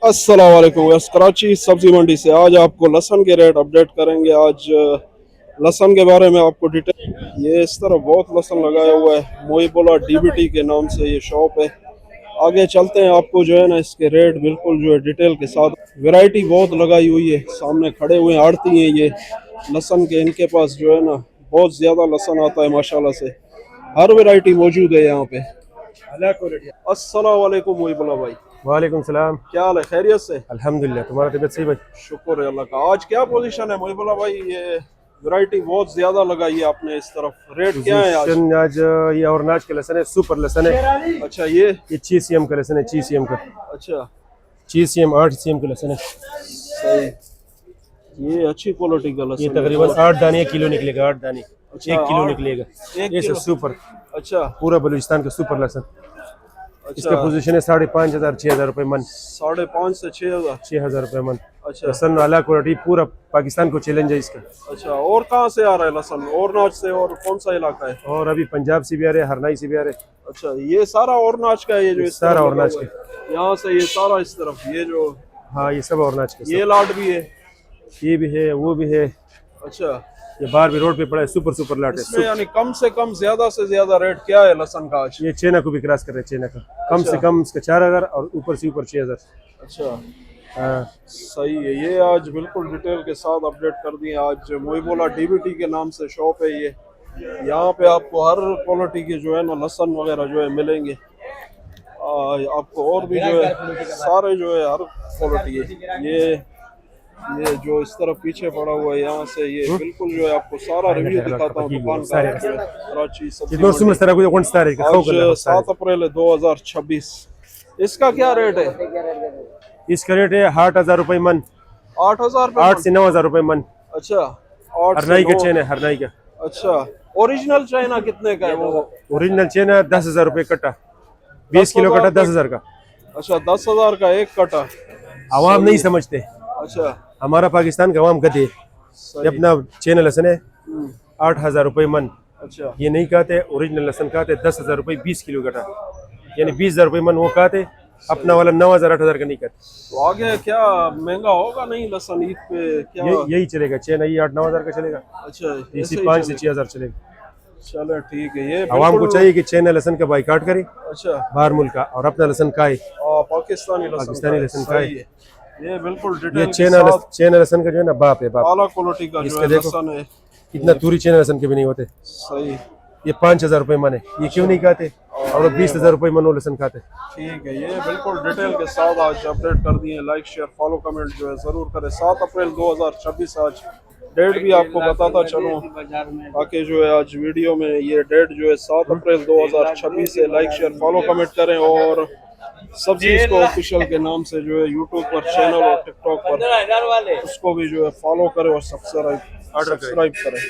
अस्सलाम वालेकुम। वेस्ट कराची सब्जी मंडी से आज आपको लहसुन के रेट अपडेट करेंगे। आज लहसुन के बारे में आपको डिटेल, ये इस तरह बहुत लहसुन लगाया हुआ है। मोइबोला डीबीटी के नाम से ये शॉप है। आगे चलते हैं, आपको जो है ना इसके रेट बिल्कुल जो है डिटेल के साथ। वैरायटी बहुत लगाई हुई है, सामने खड़े हुए आड़ती हैं ये लहसुन के। इनके पास जो है ना बहुत ज़्यादा लहसुन आता है माशाल्लाह से। हर वैरायटी मौजूद है यहाँ पे। अस्सलाम वालेकुम मोइबोला भाई। वालेकुम सलाम। क्या हाल है, खैरियत से? अल्हम्दुलिल्लाह, तुम्हारा तबीयत सही भाई? शुक्र है अल्लाह का। आज क्या पोजीशन है मोहिबुल्लाह भाई? ये वैरायटी बहुत ज्यादा लगाई है आपने इस तरफ, रेट क्या है आज? आज ये और नाच के लहसन है, सुपर लहसन है। अच्छा, ये 6 सीएम का लहसन है, 6 सीएम का। अच्छा, 6 सीएम 8 सीएम का लहसन है। सही। ये अच्छी क्वालिटी का ये लहसुन तकरीबन 8 दाने किलो निकलेगा, 8 दाने। अच्छा, 1 किलो निकलेगा। एक ये किलो। सुपर, अच्छा पूरा बलूचिस्तान का सुपर लहसन। इसका अच्छा, पोजीशन है 5,500 6,000 रुपए मन। 5,500 से 6,000। 6,000 रुपए मन। अच्छा लहसन आला क्वालिटी, पूरा पाकिस्तान को चैलेंज है इसका। अच्छा, और कहाँ से आ रहा है लहसुन? और नाच से? और कौन सा इलाका है? और अभी पंजाब से भी आ रहे, हरनाई से भी आ रहे। अच्छा, ये सारा और नाच का है? ये जो इस सारा तरफ और लगा नाच हुआ है, यहाँ से ये सारा इस तरफ, ये जो हाँ ये सब और नाच के। ये लाट भी है? ये भी है, वो भी है। अच्छा, ये बाहर भी रोड पे पड़ा है, सुपर लाट है। इसमें यानी कम से कम ज्यादा से ज्यादा रेट क्या है लहसुन का आज? ये चाइना को भी क्रॉस कर रहे हैं, चाइना का। कम से कम इसका 4,000 और ऊपर से ऊपर 6,000। अच्छा, हाँ सही है। ये आज बिल्कुल डिटेल के साथ अपडेट कर दिए। आज मोइबोला डीबीटी के नाम से शॉप है ये। यहाँ पे आपको हर क्वालिटी के जो है ना लहसुन वगैरह जो है मिलेंगे। आपको और भी जो है सारे जो है हर क्वालिटी है। ये जो इस तरफ पीछे पड़ा हुआ है, यहाँ से ये बिल्कुल जो है आपको सारा रिव्यू दिखाता हूँ दुकान का। कराची सब्जी मंडी। आज 7 अप्रैल 2026। इसका क्या रेट है? इसका रेट है 8,000 रुपए मन। 8,000 8 से 9,000 रुपए मन। अच्छा, 8 से हरनाई का 9। चेन है, हरनाई का। अच्छा, ओरिजिनल चाइना कितने का है वो? ओरिजिनल चेन है 10,000 रुपए कट्टा। 20 किलो कट्टा 10,000 का। अच्छा, 10,000 का एक कटा। आवाम नहीं समझते। अच्छा, हमारा पाकिस्तान का आवाम गधे। ये अपना चैनल लहसन है 8,000 रुपए मन। अच्छा, ये नहीं कहते ओरिजिनल लहसन, कहते 10,000 रुपए 20 किलो कटा, यानी 20,000 रुपए मन वो कहते। अपना वाला 9,000 8,000 का नहीं कहते। तो आगे क्या महंगा होगा नहीं लहसुन ईद पे? क्या यही चलेगा, चेन यही 8-9,000 का चलेगा। अच्छा, इसी ऐसे ही 5 से चलेगा। 6,000 चलेगा। चलो ठीक है। ये आवाम को बिल्कुल- चाहिए कि चैनल लहसन का बाइकाट करे अच्छा, बाहर मुल्क का, और अपना लहसन खाए, पाकिस्तानी लहसुन पाकिस्तानी का है, लहसुन सही है। ये बिल्कुल ये डिटेल के चैनल साथ चैनल लहसन का जो है ना बाप है बाप। आला क्वालिटी का जो इसका है देखो। लहसुन है। इतना दूरी चैनल लहसन के भी नहीं होते। सही, ये 5,000 रुपए मन है, ये क्यों नहीं खाते? और 20,000 रुपए मन वो लहसन खाते। ठीक है। ये बिल्कुल डिटेल के साथ आज अपडेट कर दिए। लाइक शेयर फॉलो कमेंट जो है ज़रूर करें। 7 अप्रैल 2026 आज डेट भी आपको बताता चलूँ, ताकि जो है आज वीडियो में ये डेट जो है 7 अप्रैल 2026 है। लाइक शेयर फॉलो कमेंट करें, और सब्जी को ऑफिशियल के नाम से जो है यूट्यूब पर चैनल और टिकटॉक पर उसको भी जो है फॉलो करें और सब्सक्राइब करें।